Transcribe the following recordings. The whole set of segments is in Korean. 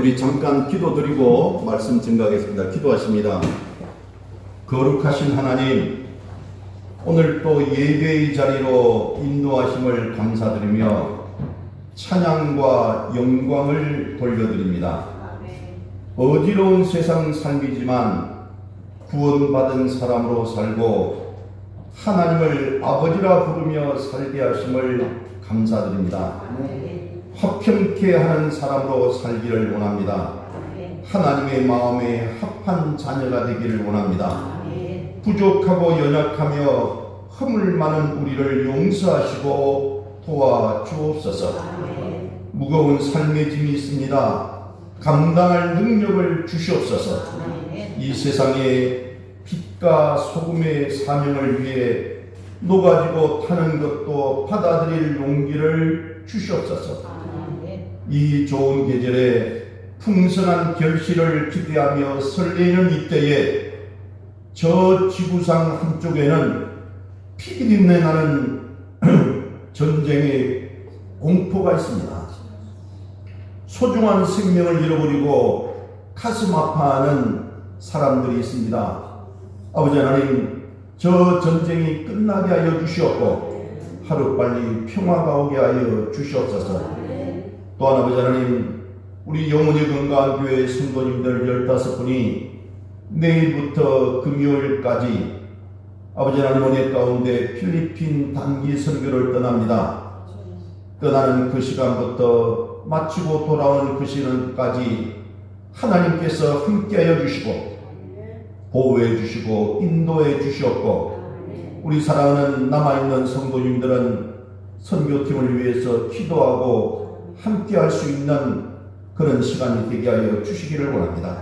우리 잠깐 기도드리고 말씀 증가하겠습니다. 기도하십니다. 거룩하신 하나님, 오늘 또 예배의 자리로 인도하심을 감사드리며 찬양과 영광을 돌려드립니다. 어지러운 세상 삶이지만 구원받은 사람으로 살고 하나님을 아버지라 부르며 살게 하심을 감사드립니다. 화평케 하는 사람으로 살기를 원합니다. 하나님의 마음에 합한 자녀가 되기를 원합니다. 부족하고 연약하며 허물 많은 우리를 용서하시고 도와주옵소서. 무거운 삶의 짐이 있습니다. 감당할 능력을 주시옵소서. 이 세상에 빛과 소금의 사명을 위해 녹아지고 타는 것도 받아들일 용기를 주시옵소서. 이 좋은 계절에 풍성한 결실을 기대하며 설레이는 이때에 저 지구상 한쪽에는 피비린내 나는 전쟁의 공포가 있습니다. 소중한 생명을 잃어버리고 가슴 아파하는 사람들이 있습니다. 아버지 하나님, 저 전쟁이 끝나게 하여 주시옵고 하루빨리 평화가 오게 하여 주시옵소서. 또한 아버지 하나님, 우리 영혼이 건강한 교회 성도님들 15분이 내일부터 금요일까지 아버지 하나님 은혜 가운데 필리핀 단기 선교를 떠납니다. 떠나는 그 시간부터 마치고 돌아오는 그 시간까지 하나님께서 함께하여 주시고 보호해 주시고 인도해 주시옵고 우리 사랑하는 남아있는 성도님들은 선교팀을 위해서 기도하고 함께할 수 있는 그런 시간이 되게 하여 주시기를 원합니다.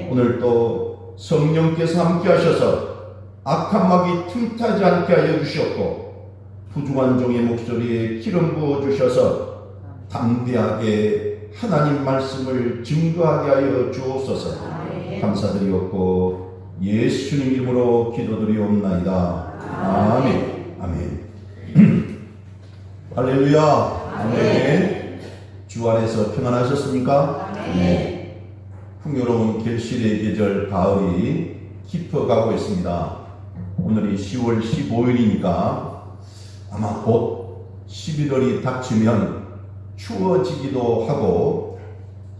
오늘 또 성령께서 함께하셔서 악한 마귀 틈타지 않게 하여 주시옵고 부중한 종의 목소리에 기름 부어 주셔서 담대하게 하나님 말씀을 증거하게 하여 주옵소서. 감사드리옵고 예수님 이름으로 기도드리옵나이다. 아멘. 아멘. 할렐루야. 아멘. 주 안에서 평안하셨습니까? 네. 풍요로운 결실의 계절 가을이 깊어가고 있습니다. 오늘이 10월 15일이니까 아마 곧 11월이 닥치면 추워지기도 하고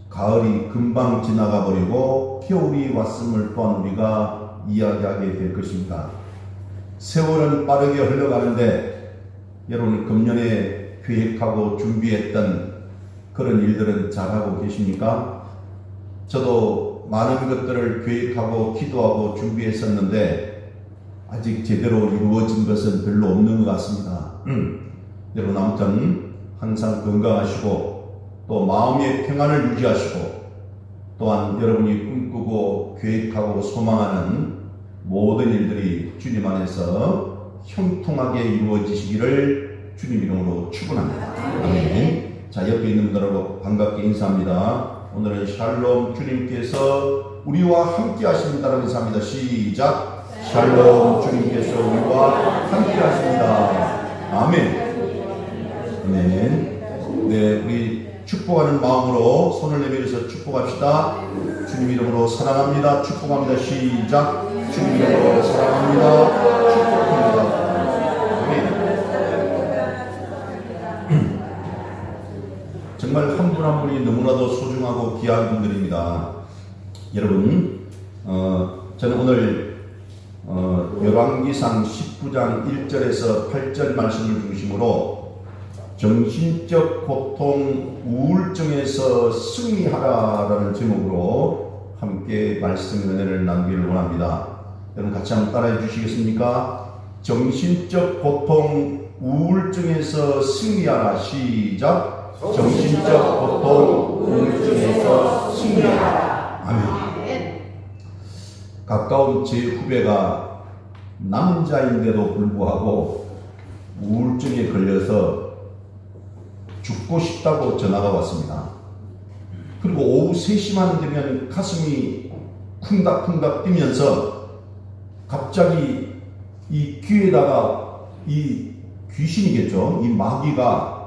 가을이 금방 지나가 버리고 겨울이 왔음을 또한 우리가 이야기하게 될 것입니다. 세월은 빠르게 흘러가는데 여러분 금년에 계획하고 준비했던 그런 일들은 잘하고 계십니까? 저도 많은 것들을 계획하고 기도하고 준비했었는데 아직 제대로 이루어진 것은 별로 없는 것 같습니다. 여러분 아무튼 항상 건강하시고 또 마음의 평안을 유지하시고 또한 여러분이 꿈꾸고 계획하고 소망하는 모든 일들이 주님 안에서 형통하게 이루어지시기를 주님 이름으로 축원합니다. 아멘. 자, 옆에 있는 분들하고 반갑게 인사합니다. 오늘은 샬롬, 주님께서 우리와 함께 하십니다라고 인사합니다. 시작. 샬롬, 주님께서 우리와 함께 하십니다. 아멘. 아멘. 네, 우리 축복하는 마음으로 손을 내밀어서 축복합시다. 주님 이름으로 사랑합니다. 축복합니다. 시작. 주님 이름으로 사랑합니다. 축복합니다. 정말 한 분 한 분이 너무나도 소중하고 귀한 분들입니다. 여러분, 저는 오늘 열왕기상 19장 1절에서 8절 말씀을 중심으로 정신적 고통 우울증에서 승리하라라는 제목으로 함께 말씀 은혜를 나누기를 원합니다. 여러분 같이 한번 따라해 주시겠습니까? 정신적 고통 우울증에서 승리하라. 시작. 정신적 고통 우울증에서 승리하라. 아멘. 가까운 제 후배가 남자인데도 불구하고 우울증에 걸려서 죽고 싶다고 전화가 왔습니다. 그리고 오후 3시만 되면 가슴이 쿵닥쿵닥 뛰면서 갑자기 이 귀에다가 이 귀신이겠죠. 이 마귀가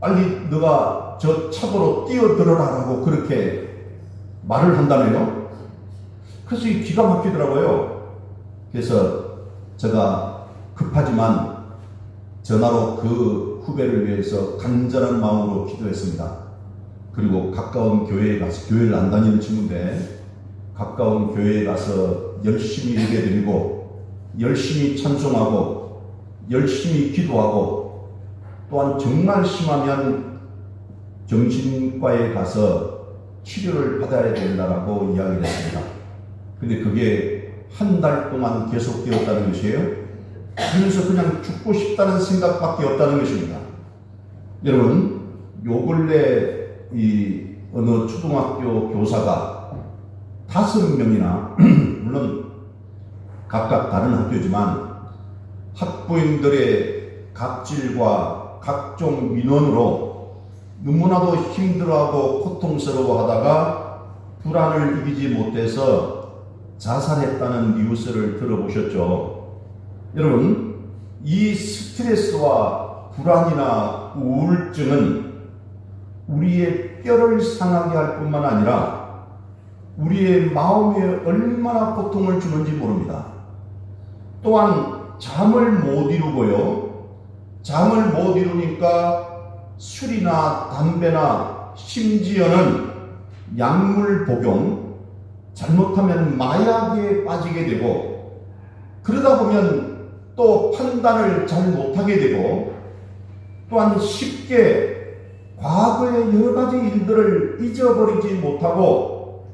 빨리 너가 저 차도로 뛰어들어라라고 그렇게 말을 한다며요. 그래서 이 기가 막히더라고요. 그래서 제가 급하지만 전화로 그 후배를 위해서 간절한 마음으로 기도했습니다. 그리고 가까운 교회에 가서, 교회를 안 다니는 친구인데 가까운 교회에 가서 열심히 예배드리고 열심히 찬송하고 열심히 기도하고, 또한 정말 심하면 정신과에 가서 치료를 받아야 된다라고 이야기를 했습니다. 근데 그게 한 달 동안 계속되었다는 것이에요. 그래서 그냥 죽고 싶다는 생각밖에 없다는 것입니다. 여러분, 요 근래 이 어느 초등학교 교사가 5명이나 물론 각각 다른 학교지만 학부인들의 갑질과 각종 민원으로 너무나도 힘들어하고 고통스러워하다가 불안을 이기지 못해서 자살했다는 뉴스를 들어보셨죠? 여러분, 이 스트레스와 불안이나 우울증은 우리의 뼈를 상하게 할 뿐만 아니라 우리의 마음에 얼마나 고통을 주는지 모릅니다. 또한 잠을 못 이루고요. 잠을 못 이루니까 술이나 담배나 심지어는 약물 복용, 잘못하면 마약에 빠지게 되고, 그러다 보면 또 판단을 잘 못하게 되고, 또한 쉽게 과거의 여러 가지 일들을 잊어버리지 못하고,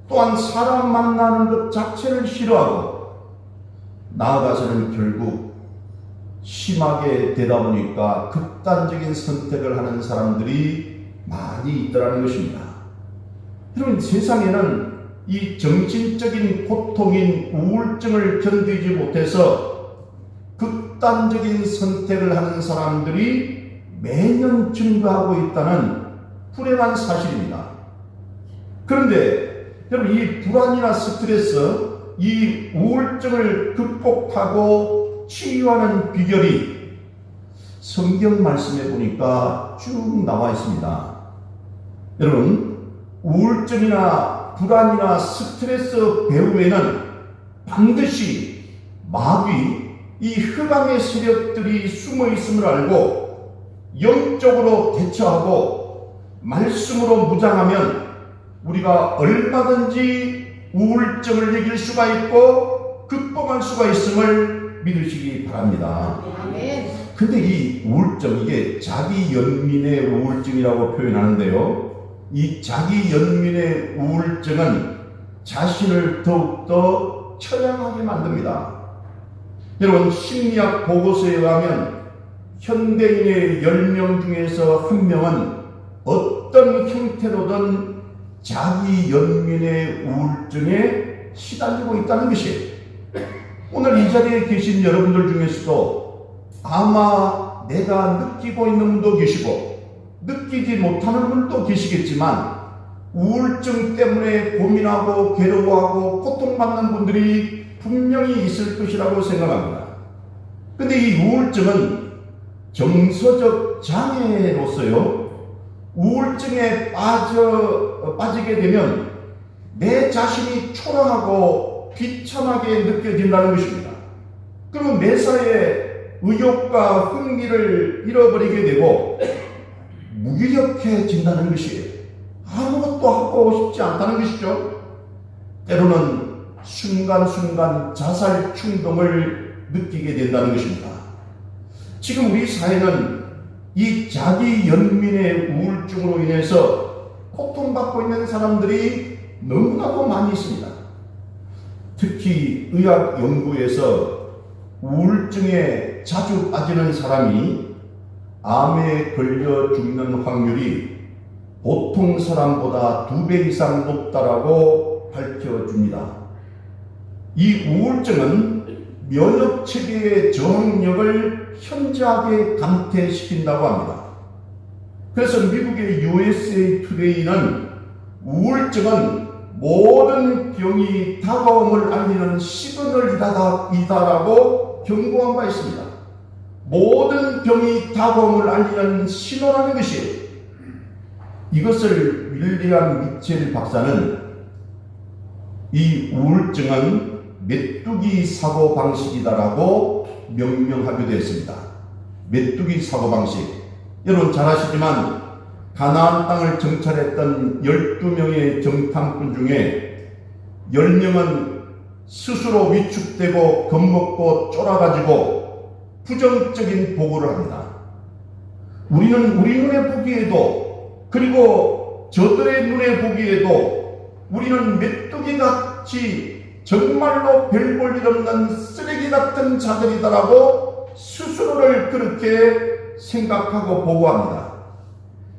또한 사람 만나는 것 자체를 싫어하고, 나아가서는 결국 심하게 되다 보니까 극단적인 선택을 하는 사람들이 많이 있더라는 것입니다. 여러분, 세상에는 이 정신적인 고통인 우울증을 견디지 못해서 극단적인 선택을 하는 사람들이 매년 증가하고 있다는 불행한 사실입니다. 그런데 여러분, 이 불안이나 스트레스, 이 우울증을 극복하고 치유하는 비결이 성경 말씀에 보니까 쭉 나와 있습니다. 여러분, 우울증이나 불안이나 스트레스 배후에는 반드시 마귀, 이 흑암의 세력들이 숨어 있음을 알고 영적으로 대처하고 말씀으로 무장하면 우리가 얼마든지 우울증을 이길 수가 있고 극복할 수가 있음을 믿으시기 바랍니다. 근데 이 우울증, 이게 자기 연민의 우울증이라고 표현하는데요, 이 자기 연민의 우울증은 자신을 더욱더 처량하게 만듭니다. 여러분, 심리학 보고서에 의하면 현대인의 10명 중에서 1명은 어떤 형태로든 자기 연민의 우울증에 시달리고 있다는 것이에요. 오늘 이 자리에 계신 여러분들 중에서도 아마 내가 느끼고 있는 분도 계시고 느끼지 못하는 분도 계시겠지만 우울증 때문에 고민하고 괴로워하고 고통받는 분들이 분명히 있을 것이라고 생각합니다. 근데 이 우울증은 정서적 장애로서요, 우울증에 빠지게 되면 내 자신이 초라하고 비참하게 느껴진다는 것입니다. 그러면 매사에 의욕과 흥미를 잃어버리게 되고 무기력해진다는 것이에요. 아무것도 하고 싶지 않다는 것이죠. 때로는 순간순간 자살 충동을 느끼게 된다는 것입니다. 지금 우리 사회는 이 자기 연민의 우울증으로 인해서 고통받고 있는 사람들이 너무나도 많이 있습니다. 특히 의학 연구에서 우울증에 자주 빠지는 사람이 암에 걸려 죽는 확률이 보통 사람보다 2배 이상 높다라고 밝혀줍니다. 이 우울증은 면역 체계의 저항력을 현저하게 감퇴시킨다고 합니다. 그래서 미국의 USA 투데이는 우울증은 모든 병이 다가옴을 알리는 시그널이다라고 경고한 바 있습니다. 모든 병이 다가옴을 알리는 신호라는 것이에요. 이것을 윌리엄 미첼 박사는 이 우울증은 메뚜기 사고방식이다라고 명명하기도 했습니다. 메뚜기 사고방식. 여러분 잘 아시지만 가나안 땅을 정찰했던 12명의 정탐꾼 중에 10명은 스스로 위축되고 겁먹고 쫄아가지고 부정적인 보고를 합니다. 우리는 우리 눈에 보기에도, 그리고 저들의 눈에 보기에도 우리는 메뚜기같이 정말로 별 볼 일 없는 쓰레기 같은 자들이다라고 스스로를 그렇게 생각하고 보고합니다.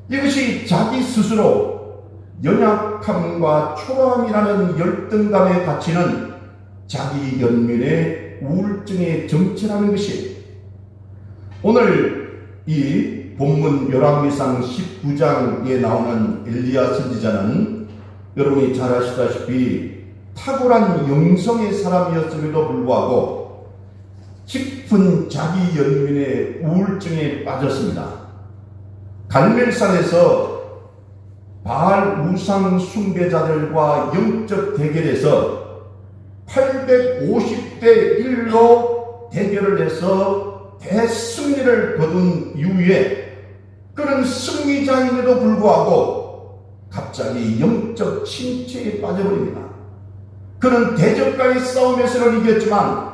이것이 자기 스스로 연약함과 초라함이라는 열등감에 갇히는 자기 연민의 우울증의 정체라는 것이, 오늘 이 본문 열왕기상 19장에 나오는 엘리야 선지자는 여러분이 잘 아시다시피 탁월한 영성의 사람이었음에도 불구하고 깊은 자기 연민의 우울증에 빠졌습니다. 갈멜산에서 바알 우상 숭배자들과 영적 대결에서 850대 1로 대결을 해서 대승리를 거둔 이후에 그런 승리자임에도 불구하고 갑자기 영적 침체에 빠져버립니다. 그는 대적과의 싸움에서는 이겼지만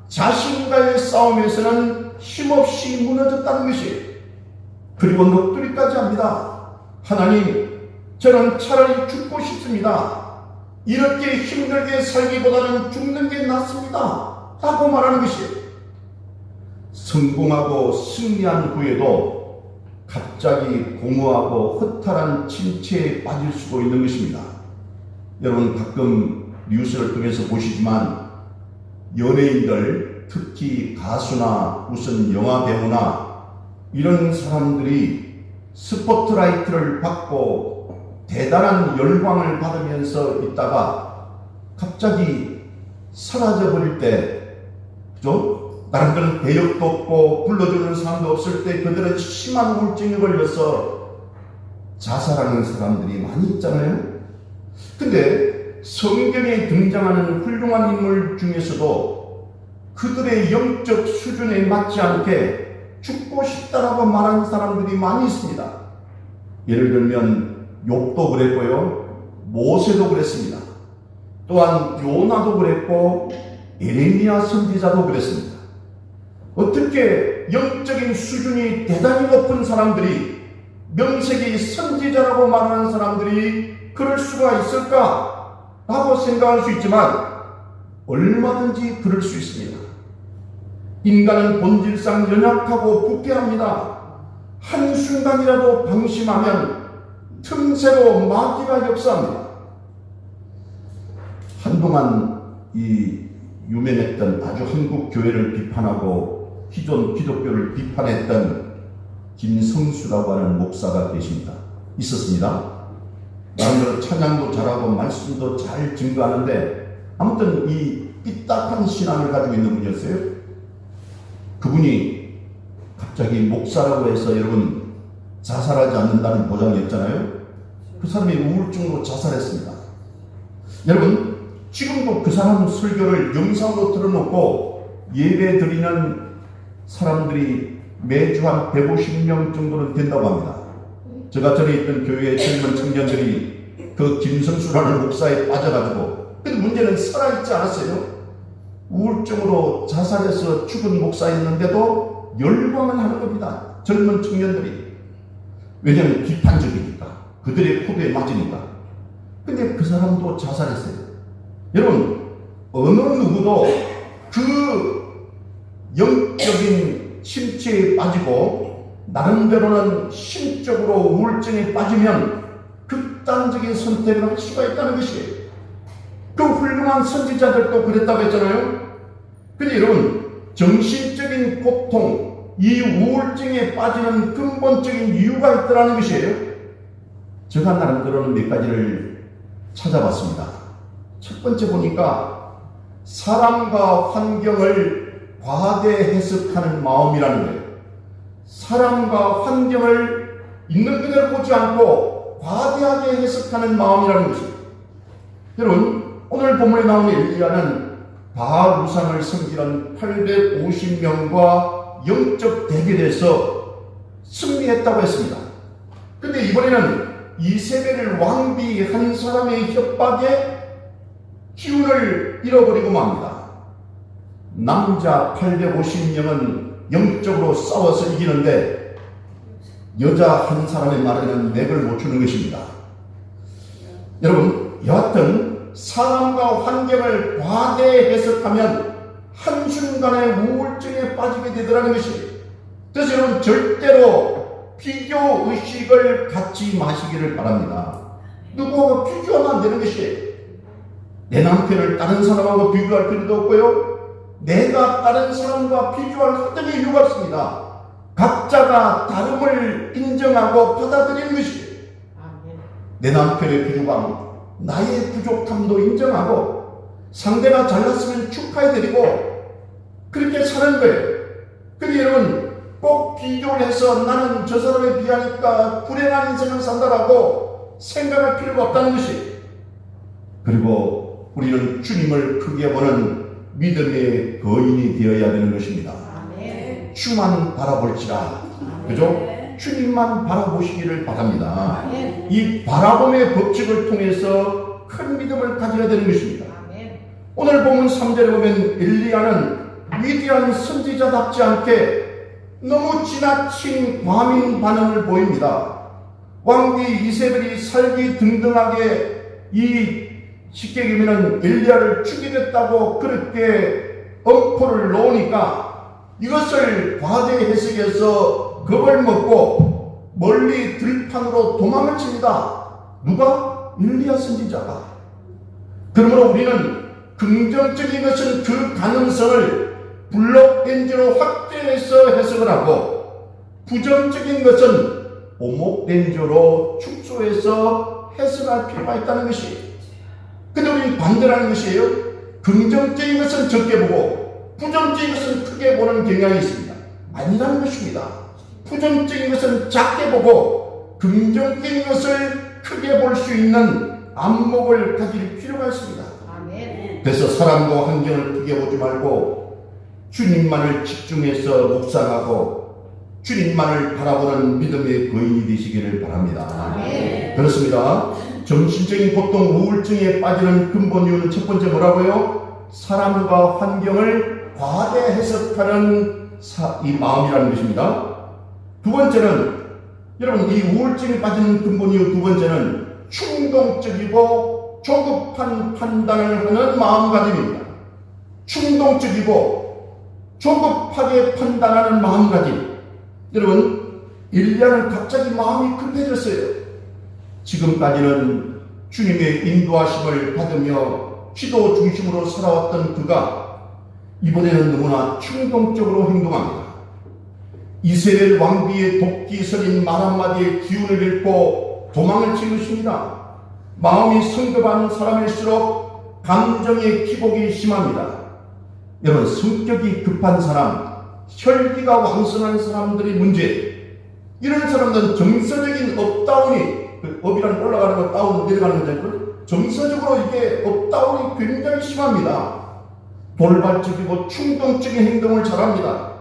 자신과의 싸움에서는 힘없이 무너졌다는 것이, 그리고 넋두리까지 합니다. 하나님, 저는 차라리 죽고 싶습니다. 이렇게 힘들게 살기보다는 죽는 게 낫습니다. 라고 말하는 것이, 성공하고 승리한 후에도 갑자기 공허하고 허탈한 침체에 빠질 수도 있는 것입니다. 여러분 가끔 뉴스를 통해서 보시지만 연예인들, 특히 가수나 무슨 영화배우나 이런 사람들이 스포트라이트를 받고 대단한 열광을 받으면서 있다가 갑자기 사라져버릴 때, 그죠? 다른 데는 배역도 없고 불러주는 사람도 없을 때 그들은 심한 우울증에 걸려서 자살하는 사람들이 많이 있잖아요. 근데 성경에 등장하는 훌륭한 인물 중에서도 그들의 영적 수준에 맞지 않게 죽고 싶다라고 말하는 사람들이 많이 있습니다. 예를 들면 욥도 그랬고요, 모세도 그랬습니다. 또한 요나도 그랬고 예레미야 선지자도 그랬습니다. 어떻게 영적인 수준이 대단히 높은 사람들이, 명색이 선지자라고 말하는 사람들이 그럴 수가 있을까? 라고 생각할 수 있지만 얼마든지 그럴 수 있습니다. 인간은 본질상 연약하고 부패합니다. 한순간이라도 방심하면 틈새로 마귀가 역사합니다. 한동안 이 유명했던, 아주 한국 교회를 비판하고 기존 기독교를 비판했던 김성수라고 하는 목사가 계십니다. 있었습니다. 나름대로 찬양도 잘하고 말씀도 잘 증거하는데 아무튼 이 삐딱한 신앙을 가지고 있는 분이었어요. 그분이 갑자기 목사라고 해서 여러분 자살하지 않는다는 보장이 없잖아요. 그 사람이 우울증으로 자살했습니다. 여러분 지금도 그 사람 설교를 영상으로 틀어놓고 예배 드리는 사람들이 매주 한 150명 정도는 된다고 합니다. 제가 전에 있던 교회의 젊은 청년들이 그 김성수라는 목사에 빠져가지고, 근데 문제는 살아있지 않았어요. 우울증으로 자살해서 죽은 목사였는데도 열광을 하는 겁니다. 젊은 청년들이. 왜냐하면 비판적이니까, 그들의 포부에 맞으니까. 근데 그 사람도 자살했어요. 여러분 어느 누구도 그 영적인 침체에 빠지고 나름대로는 심적으로 우울증에 빠지면 극단적인 선택을 할 수가 있다는 것이에요. 그 훌륭한 선지자들도 그랬다고 했잖아요. 근데 여러분 정신적인 고통, 이 우울증에 빠지는 근본적인 이유가 있더라는 것이에요. 제가 나름대로는 몇 가지를 찾아봤습니다. 첫 번째 보니까 사람과 환경을 과대 해석하는 마음이라는 거예요. 사람과 환경을 있는 그대로 보지 않고 과대하게 해석하는 마음이라는 것입니다. 여러분 오늘 본문에 나오는 엘리야는 바알 우상을 섬기는 850명과 영적 대결에서 승리했다고 했습니다. 근데 이번에는 이세벨 왕비 한 사람의 협박에 기운을 잃어버리고 맙니다. 남자 850명은 영적으로 싸워서 이기는데 여자 한 사람의 말에는 맥을 못 추는 것입니다. 여러분, 여하튼 사람과 환경을 과대 해석하면 한순간에 우울증에 빠지게 되더라는 것이, 그래서 여러분 절대로 비교 의식을 갖지 마시기를 바랍니다. 누구하고 비교하면 안 되는 것이, 내 남편을 다른 사람하고 비교할 필요도 없고요, 내가 다른 사람과 비교할 어떤 이유가 없습니다. 각자가 다름을 인정하고 받아들이는 것이, 내 남편의 부족함, 나의 부족함도 인정하고 상대가 잘났으면 축하해드리고 그렇게 사는 거예요. 근데 여러분, 꼭 비교를 해서 나는 저 사람에 비하니까 불행한 인생을 산다라고 생각할 필요가 없다는 것이, 그리고 우리는 주님을 크게 보는 믿음의 거인이 되어야 되는 것입니다. 아멘. 주만 바라볼지라. 그죠? 주님만 바라보시기를 바랍니다. 아멘. 이 바라봄의 법칙을 통해서 큰 믿음을 가져야 되는 것입니다. 아멘. 오늘 본문 3절에 보면 엘리야는 위대한 선지자답지 않게 너무 지나친 과민 반응을 보입니다. 왕비 이세벨이 살기 등등하게 쉽게 얘기하면 엘리야를 죽이겠다고 그렇게 엄포를 놓으니까 이것을 과대 해석해서 겁을 먹고 멀리 들판으로 도망을 칩니다. 누가? 엘리야 선지자가. 그러므로 우리는 긍정적인 것은 그 가능성을 블록 엔진으로 확대해서 해석을 하고, 부정적인 것은 오목 엔진으로 축소해서 해석할 필요가 있다는 것이. 근데 우리는 반대라는 것이에요. 긍정적인 것은 적게 보고 부정적인 것은 크게 보는 경향이 있습니다. 아니라는 것입니다. 부정적인 것은 작게 보고 긍정적인 것을 크게 볼 수 있는 안목을 가질 필요가 있습니다. 아멘. 그래서 사람과 환경을 크게 보지 말고 주님만을 집중해서 묵상하고 주님만을 바라보는 믿음의 거인이 되시기를 바랍니다. 아멘. 그렇습니다. 정신적인 고통, 우울증에 빠지는 근본 이유는 첫 번째 뭐라고요? 사람과 환경을 과대 해석하는 이 마음이라는 것입니다. 두 번째는, 여러분, 이 우울증에 빠지는 근본 이유 두 번째는 충동적이고 조급한 판단을 하는 마음가짐입니다. 충동적이고 조급하게 판단하는 마음가짐. 여러분, 엘리야는 갑자기 마음이 급해졌어요. 지금까지는 주님의 인도하심을 받으며 기도 중심으로 살아왔던 그가 이번에는 너무나 충동적으로 행동합니다. 이세벨 왕비의 도끼 서린 말 한마디에 기운을 잃고 도망을 치는 것입니다. 마음이 성급한 사람일수록 감정의 기복이 심합니다. 여러분, 성격이 급한 사람, 혈기가 왕성한 사람들이 문제. 이런 사람들은 정서적인 업다운이, 업이란 올라가는 거, 다운 내려가는 거잖아요. 정서적으로 이게 업다운이 굉장히 심합니다. 돌발적이고 충동적인 행동을 잘합니다.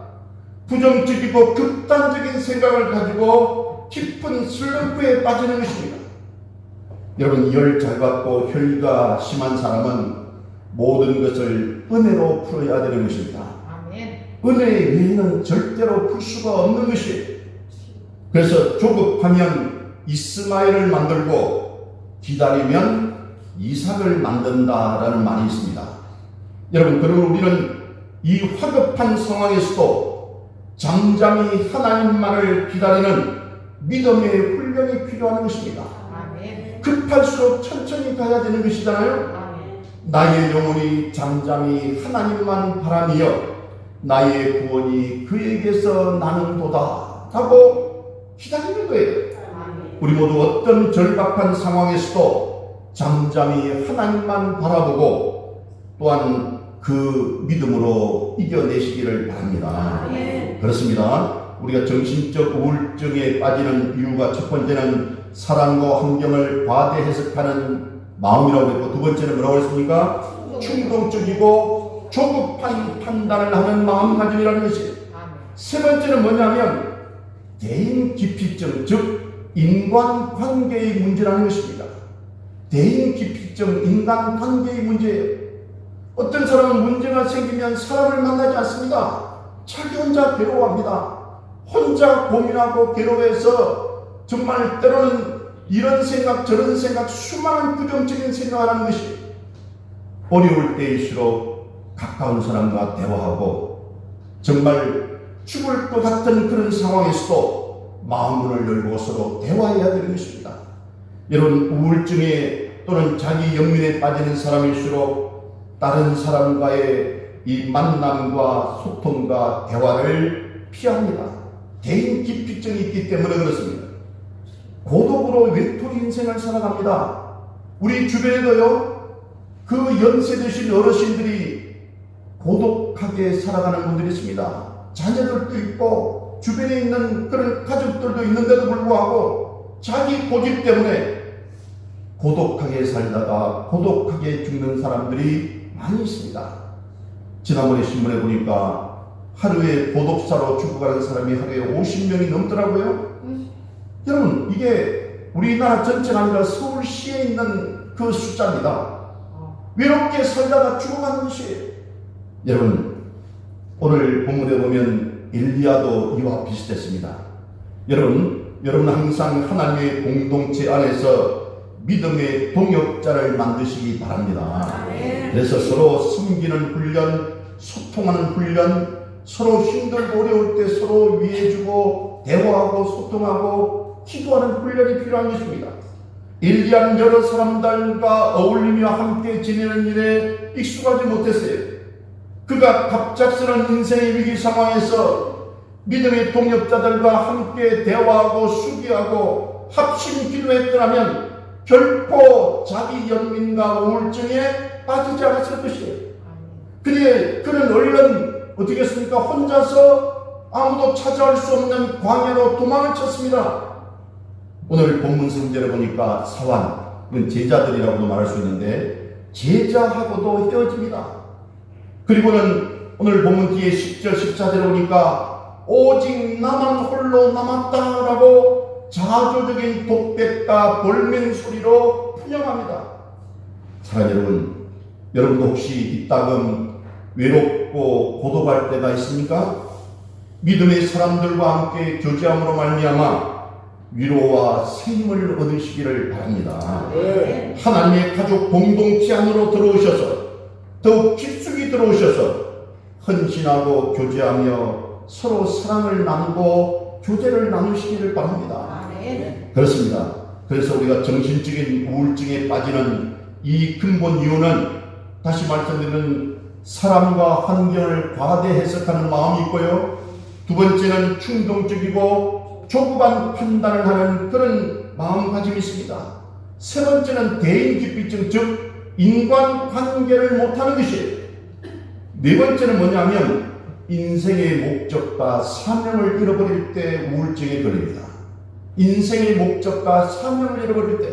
부정적이고 극단적인 생각을 가지고 깊은 슬럼프에 빠지는 것입니다. 여러분, 열 잘 받고 혈기가 심한 사람은 모든 것을 은혜로 풀어야 되는 것입니다. 아멘. 은혜 외에는 절대로 풀 수가 없는 것이에요. 그래서 조급하면 이스마엘을 만들고 기다리면 이삭을 만든다라는 말이 있습니다. 여러분, 그러면 우리는 이 화급한 상황에서도 잠잠히 하나님만을 기다리는 믿음의 훈련이 필요한 것입니다. 아멘. 급할수록 천천히 가야 되는 것이잖아요. 아멘. 나의 영혼이 잠잠히 하나님만 바라며 나의 구원이 그에게서 나는도다 하고 기다리는 거예요. 우리 모두 어떤 절박한 상황에서도 잠잠히 하나님만 바라보고 또한 그 믿음으로 이겨내시기를 바랍니다. 아멘. 그렇습니다. 우리가 정신적 우울증에 빠지는 이유가 첫 번째는 사람과 환경을 과대 해석하는 마음이라고 했고, 두 번째는 뭐라고 했습니까? 충동적이고 조급한 판단을 하는 마음가짐이라는 것이. 아멘. 세 번째는 뭐냐면 대인 기피증, 즉 인간관계의 문제라는 것입니다. 대인 기피증, 인간관계의 문제예요. 어떤 사람은 문제가 생기면 사람을 만나지 않습니다. 자기 혼자 괴로워합니다. 혼자 고민하고 괴로워해서 정말 때로는 이런 생각 저런 생각 수많은 부정적인 생각을 하는 것이, 어려울 때일수록 가까운 사람과 대화하고 정말 죽을 것 같은 그런 상황에서도 마음문을 열고 서로 대화해야 되는 것입니다. 여러분, 우울증에 또는 자기 연민에 빠지는 사람일수록 다른 사람과의 이 만남과 소통과 대화를 피합니다. 개인 기피증이 있기 때문에 그렇습니다. 고독으로 외톨이 인생을 살아갑니다. 우리 주변에도요, 그 연세 드신 어르신들이 고독하게 살아가는 분들이 있습니다. 자녀들도 있고 주변에 있는 그런 가족들도 있는데도 불구하고 자기 고집 때문에 고독하게 살다가 고독하게 죽는 사람들이 많이 있습니다. 지난번에 신문에 보니까 하루에 고독사로 죽어가는 사람이 하루에 50명이 넘더라고요. 여러분, 이게 우리나라 전체가 아니라 서울시에 있는 그 숫자입니다. 외롭게 살다가 죽어가는 것이에요. 여러분, 오늘 본문에 보면 엘리야도 이와 비슷했습니다. 여러분 항상 하나님의 공동체 안에서 믿음의 동역자를 만드시기 바랍니다. 그래서 서로 섬기는 훈련, 소통하는 훈련, 서로 힘들고 어려울 때 서로 위해주고 대화하고 소통하고 기도하는 훈련이 필요한 것입니다. 엘리야는 여러 사람들과 어울리며 함께 지내는 일에 익숙하지 못했어요. 그가 갑작스런 인생의 위기 상황에서 믿음의 동역자들과 함께 대화하고 수기하고 합심 기도했더라면 결코 자기 연민과 우울증에 빠지지 않았을 것이에요. 그런데 그는 얼른 어떻게 했습니까? 혼자서 아무도 찾아올 수 없는 광야로 도망을 쳤습니다. 오늘 본문 성제를 보니까 사환, 이건 제자들이라고도 말할 수 있는데 제자하고도 헤어집니다. 그리고는 오늘 본문 뒤에 10절 14절에 보니까 오직 나만 홀로 남았다라고 자조적인 독백과 볼멘 소리로 푸념합니다. 사랑하는 여러분도 혹시 이따금 외롭고 고독할 때가 있습니까? 믿음의 사람들과 함께 교제함으로 말미암아 위로와 새 힘을 얻으시기를 바랍니다. 하나님의 가족 공동체 안으로 들어오셔서 더욱 깊숙이 들어오셔서 헌신하고 교제하며 서로 사랑을 나누고 교제를 나누시기를 바랍니다. 그렇습니다. 그래서 우리가 정신적인 우울증에 빠지는 이 근본 이유는 다시 말씀드리는 사람과 환경을 과대 해석하는 마음이 있고요. 두 번째는 충동적이고 조급한 판단을 하는 그런 마음가짐이 있습니다. 세 번째는 대인 기피증, 즉 인간관계를 못하는 것이에요. 네 번째는 뭐냐면 인생의 목적과 사명을 잃어버릴 때 우울증에 걸립니다. 인생의 목적과 사명을 잃어버릴 때,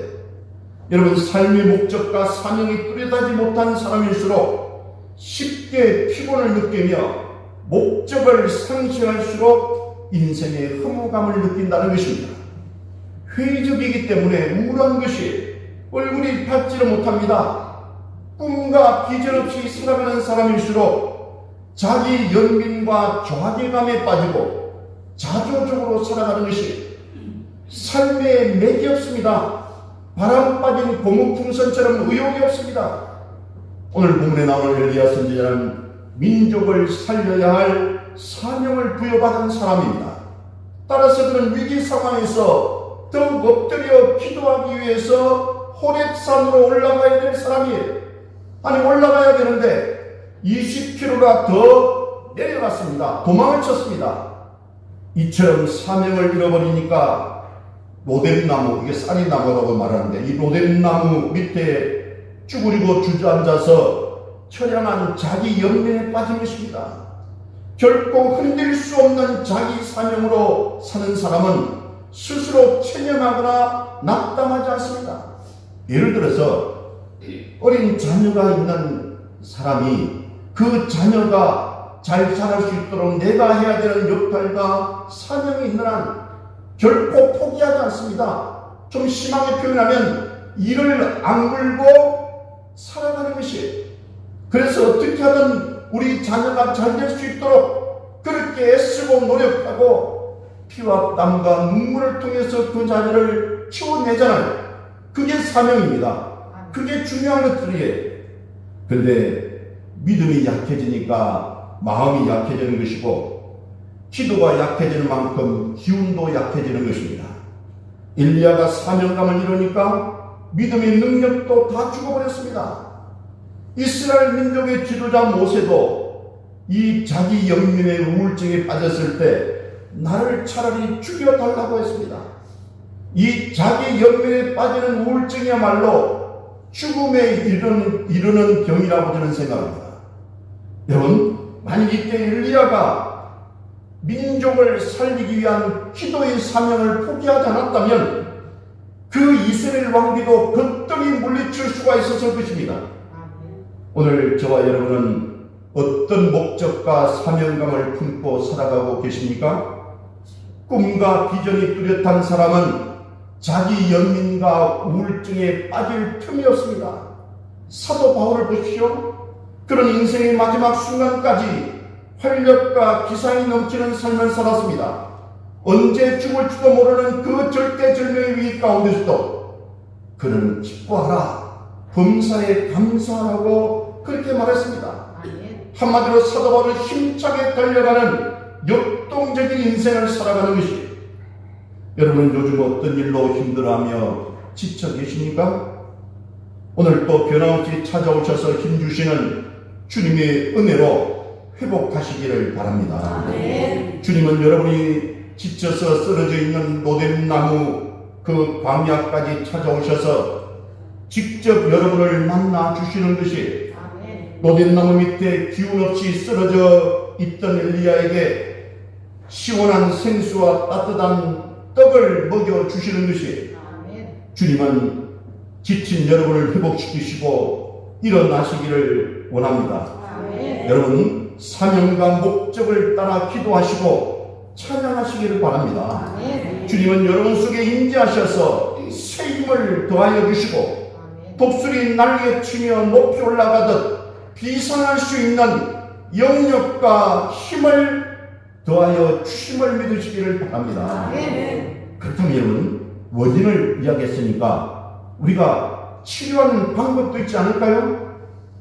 여러분, 삶의 목적과 사명이 뚜렷하지 못한 사람일수록 쉽게 피곤을 느끼며 목적을 상실할수록 인생의 허무감을 느낀다는 것입니다. 회의적이기 때문에 우울한 것이 얼굴이 밝지를 못합니다. 꿈과 비전 없이 살아가는 사람일수록 자기 연민과 좌절감에 빠지고 자조적으로 살아가는 것이 삶에 맥이 없습니다. 바람 빠진 고무풍선처럼 의욕이 없습니다. 오늘 본문에 나오는 엘리야 선지자는 민족을 살려야 할 사명을 부여받은 사람입니다. 따라서 그는 위기 상황에서 더욱 엎드려 기도하기 위해서 호렙산으로 올라가야 될 사람이에요. 아니, 올라가야 되는데 20km가 더 내려갔습니다. 도망을 쳤습니다. 이처럼 사명을 잃어버리니까 로뎀나무, 이게 쌀이나무라고 말하는데 이 로뎀나무 밑에 쭈그리고 주저앉아서 처량한 자기 연민에 빠진 것입니다. 결코 흔들 수 없는 자기 사명으로 사는 사람은 스스로 체념하거나 낙담하지 않습니다. 예를 들어서 어린 자녀가 있는 사람이 그 자녀가 잘 자랄 수 있도록 내가 해야 되는 역할과 사명이 있는 한 결코 포기하지 않습니다. 좀 심하게 표현하면 이를 악물고 살아가는 것이, 그래서 어떻게 하든 우리 자녀가 잘 될 수 있도록 그렇게 애쓰고 노력하고 피와 땀과 눈물을 통해서 그 자녀를 키워내잖아요. 그게 사명입니다. 그게 중요한 것들이에요. 그런데 믿음이 약해지니까 마음이 약해지는 것이고, 기도가 약해지는 만큼 기운도 약해지는 것입니다. 엘리야가 사명감을 이루니까 믿음의 능력도 다 죽어버렸습니다. 이스라엘 민족의 지도자 모세도 이 자기 영민의 우울증에 빠졌을 때 나를 차라리 죽여달라고 했습니다. 이 자기 영민에 빠지는 우울증이야말로 죽음에 이르는 병이라고 저는 생각합니다. 여러분, 만약 이때 엘리야가 민족을 살리기 위한 기도의 사명을 포기하지 않았다면 그 이스라엘 왕비도 거뜬히 물리칠 수가 있었을 것입니다. 오늘 저와 여러분은 어떤 목적과 사명감을 품고 살아가고 계십니까? 꿈과 비전이 뚜렷한 사람은 자기 연민과 우울증에 빠질 틈이 없습니다. 사도 바울을 보십시오. 그런 인생의 마지막 순간까지 활력과 기상이 넘치는 삶을 살았습니다. 언제 죽을지도 모르는 그 절대절명의 위기 가운데서도 그는 기뻐하라, 범사에 감사하라고 그렇게 말했습니다. 한마디로 사도 바울은 힘차게 달려가는 역동적인 인생을 살아가는 것이, 여러분은 요즘 어떤 일로 힘들어하며 지쳐 계십니까? 오늘 또 변함없이 찾아오셔서 힘주시는 주님의 은혜로 회복하시기를 바랍니다. 주님은 여러분이 지쳐서 쓰러져 있는 로뎀나무 그 광야까지 찾아오셔서 직접 여러분을 만나 주시는 것이, 로뎀나무 밑에 기운 없이 쓰러져 있던 엘리야에게 시원한 생수와 따뜻한 떡을 먹여 주시는 것이, 주님은 지친 여러분을 회복시키시고 일어나시기를 원합니다. 여러분, 사명과 목적을 따라 기도하시고 찬양하시기를 바랍니다. 주님은 여러분 속에 임재하셔서 새 힘을 더하여 주시고, 독수리 날개 치며 높이 올라가듯 비상할 수 있는 영역과 힘을 더하여 주심을 믿으시기를 바랍니다. 그렇다면 여러분, 원인을 이야기했으니까 우리가 치료하는 방법도 있지 않을까요?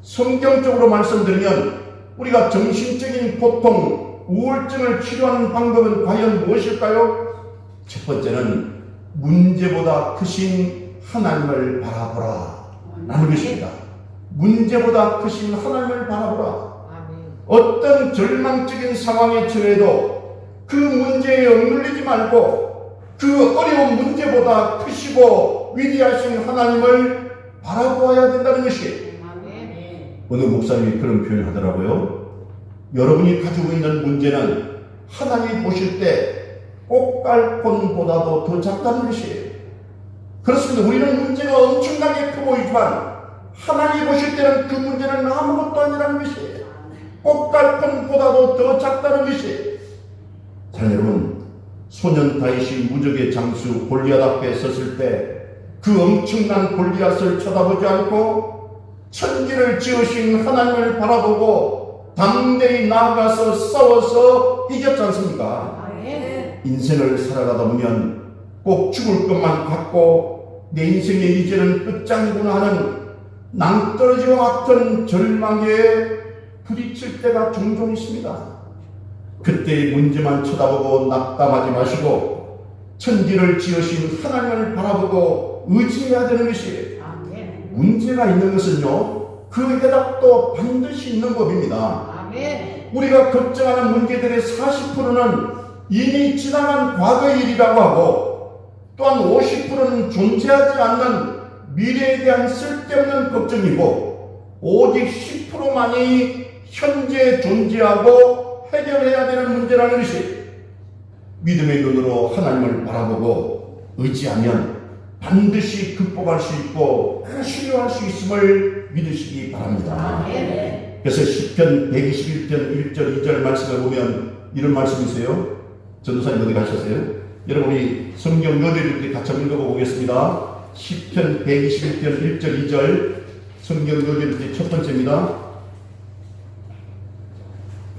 성경적으로 말씀드리면 우리가 정신적인 고통, 우울증을 치료하는 방법은 과연 무엇일까요? 첫 번째는 문제보다 크신 하나님을 바라보라 라는 것입니다. 문제보다 크신 하나님을 바라보라. 어떤 절망적인 상황에 처해도 그 문제에 억눌리지 말고 그 어려운 문제보다 크시고 위대하신 하나님을 바라보아야 된다는 것이, 어느 목사님이 그런 표현을 하더라고요. 여러분이 가지고 있는 문제는 하나님이 보실 때 꽃갈콘보다도 더 작다는 것이에요. 그렇습니다. 우리는 문제가 엄청나게 커 보이지만 하나님이 보실 때는 그 문제는 아무것도 아니라는 것이에요. 꽃갈콘보다도 더 작다는 것이. 자, 여러분, 소년 다윗이 무적의 장수 골리앗 앞에 섰을 때 그 엄청난 골리앗을 쳐다보지 않고 천지를 지으신 하나님을 바라보고 담대히 나아가서 싸워서 이겼지 않습니까? 인생을 살아가다 보면 꼭 죽을 것만 같고 내 인생의 이제는 끝장이구나 하는 낭떠러지와 같은 절망에 부딪힐 때가 종종 있습니다. 그때의 문제만 쳐다보고 낙담하지 마시고 천지를 지으신 하나님을 바라보고 의지해야 되는 것이에요. 문제가 있는 것은요, 그 해답도 반드시 있는 법입니다. 우리가 걱정하는 문제들의 40%는 이미 지나간 과거의 일이라고 하고, 또한 50%는 존재하지 않는 미래에 대한 쓸데없는 걱정이고, 오직 10%만이 현재 존재하고 해결해야 되는 문제라는 것이, 믿음의 눈으로 하나님을 바라보고 의지하면 반드시 극복할 수 있고 치료할 수 있음을 믿으시기 바랍니다. 아멘. 그래서 시편 121편 1절 2절 말씀을 보면 이런 말씀이세요. 전도사님 어디 가셨어요? 여러분 우리 성경 요절을 같이 한번 읽어보겠습니다. 시편 121편 1절 2절 성경 요절 첫 번째입니다.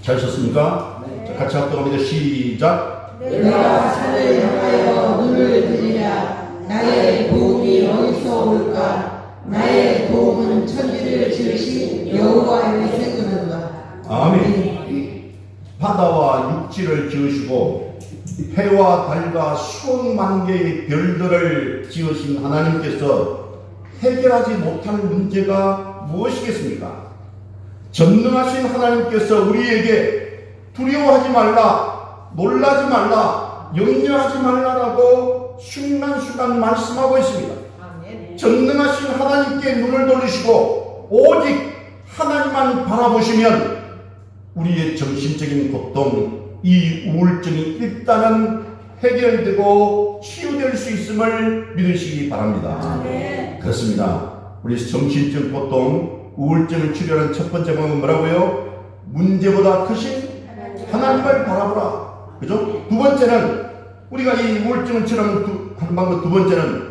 잘 썼습니까? 자, 같이 합독합니다. 시작. 내가 산을 향하여 눈을 들이랴 나의 도움이 어디서 올까 나의 도움은 천지를 지으신 여호와의 생각이로다. 아멘. 바다와 육지를 지으시고 해와 달과 수억만 개의 별들을 지으신 하나님께서 해결하지 못할 문제가 무엇이겠습니까? 전능하신 하나님께서 우리에게 두려워하지 말라, 놀라지 말라, 염려하지 말라라고 순간순간 말씀하고 있습니다. 아멘. 전능하신 하나님께 눈을 돌리시고 오직 하나님만 바라보시면 우리의 정신적인 고통, 이 우울증이 일단은 해결되고 치유될 수 있음을 믿으시기 바랍니다. 아멘. 그렇습니다. 우리 정신적 고통, 우울증을 치료하는 첫 번째 방법은 뭐라고요? 문제보다 크신 하나님을 바라보라. 그죠? 두 번째는 우리가 이 우울증을 치료하는 한 방법 두 번째는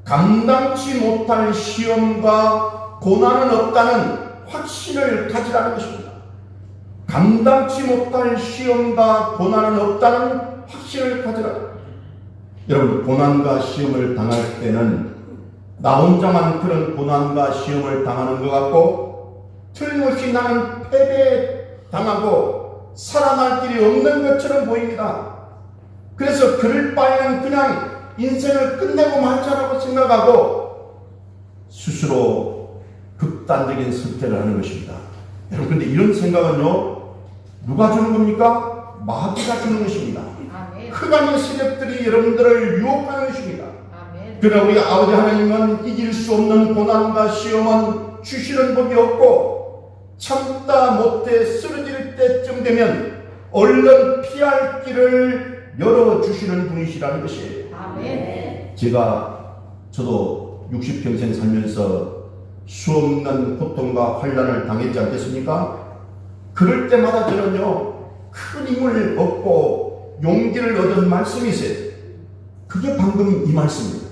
감당치 못할 시험과 고난은 없다는 확신을 가지라는 것입니다. 감당치 못할 시험과 고난은 없다는 확신을 가지라. 여러분 고난과 시험을 당할 때는 나 혼자만 그런 고난과 시험을 당하는 것 같고 틀림없이 나는 패배당하고 살아날 길이 없는 것처럼 보입니다. 그래서 그럴 바에는 그냥 인생을 끝내고 말자라고 생각하고 스스로 극단적인 선택을 하는 것입니다. 여러분 근데 이런 생각은요 누가 주는 겁니까? 마귀가 주는 것입니다. 아멘. 흑암의 세력들이 여러분들을 유혹하는 것입니다. 아멘. 그러나 우리 아버지 하나님은 이길 수 없는 고난과 시험은 주시는 법이 없고 참다 못해 쓰러질 때쯤 되면 얼른 피할 길을 열어주시는 분이시라는 것이에요. 아멘. 저도 60평생 살면서 수없는 고통과 환난을 당했지 않겠습니까? 그럴 때마다 저는요 큰 힘을 얻고 용기를 얻은 말씀이 있어요. 그게 방금 이 말씀입니다.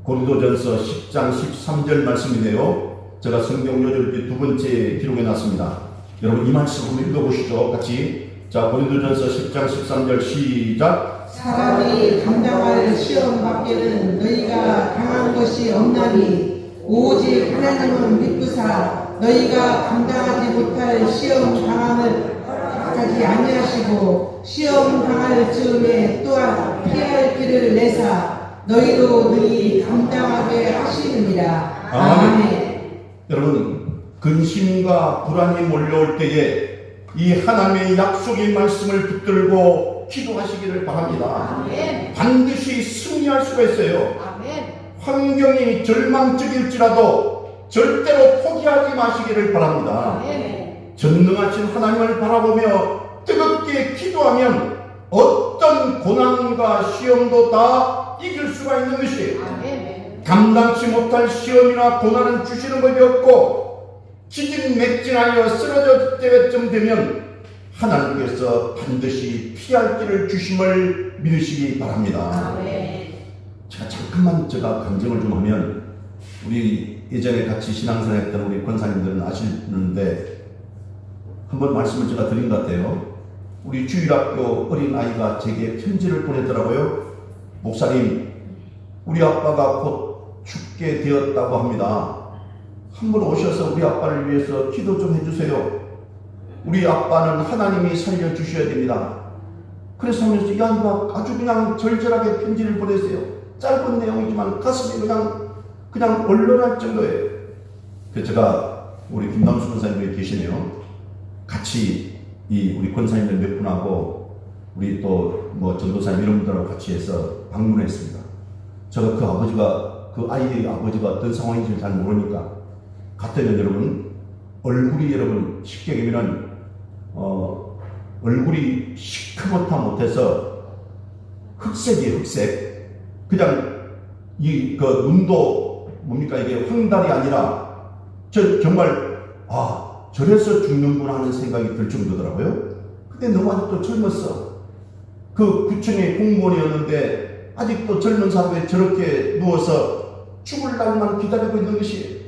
고린도전서 10장 13절 말씀이네요. 제가 성경 요절 두 번째 기록해 놨습니다. 여러분 이 말씀 한번 읽어보시죠. 같이. 자, 고린도전서 10장 13절 시작. 사람이 감당할 시험 밖에는 너희가 당한 것이 없나니 오직 하나님은 믿으사 너희가 감당하지 못할 시험 당함을 하지 아니하시고 시험 당할 즈음에 또한 피할 길을 내사 너희도 능히 감당하게 하시느니라. 아멘. 여러분 근심과 불안이 몰려올 때에 이 하나님의 약속의 말씀을 붙들고 기도하시기를 바랍니다. 아멘. 반드시 승리할 수가 있어요. 아멘. 환경이 절망적일지라도 절대로 포기하지 마시기를 바랍니다. 아멘. 전능하신 하나님을 바라보며 뜨겁게 기도하면 어떤 고난과 시험도 다 이길 수가 있는 것이에요. 아멘. 감당치 못할 시험이나 고난은 주시는 법이 없고 기진맥진하여 쓰러질 때쯤 되면 하나님께서 반드시 피할 길을 주심을 믿으시기 바랍니다. 아멘. 제가 간증을 좀 하면 우리 예전에 같이 신앙생활했던 우리 권사님들은 아시는데 한번 말씀을 제가 드린 것 같아요. 우리 주일학교 어린아이가 제게 편지를 보냈더라고요. 목사님, 우리 아빠가 곧 죽게 되었다고 합니다. 한번 오셔서 우리 아빠를 위해서 기도 좀 해주세요. 우리 아빠는 하나님이 살려주셔야 됩니다. 그래서 하면서 이 아이가 아주 그냥 절절하게 편지를 보냈어요. 짧은 내용이지만 가슴이 그냥 얼얼할 정도예요. 그래서 제가 우리 김남수 권사님이 계시네요. 같이 우리 권사님들 몇 분하고 우리 또 뭐 전도사님 이런 분들하고 같이 해서 방문했습니다. 제가 그 아이의 아버지가 어떤 상황인지 잘 모르니까 같으면 여러분 얼굴이 여러분 쉽게 얘기하면 얼굴이 시커멓다 못해서 흑색이에요. 흑색. 그냥 그 눈도 뭡니까 이게 황달이 아니라 정말 저래서 죽는구나 하는 생각이 들 정도더라고요. 근데 너무 아직도 젊었어. 그 구청의 공무원이었는데 아직도 젊은 사람이 저렇게 누워서 죽을 날만 기다리고 있는 것이,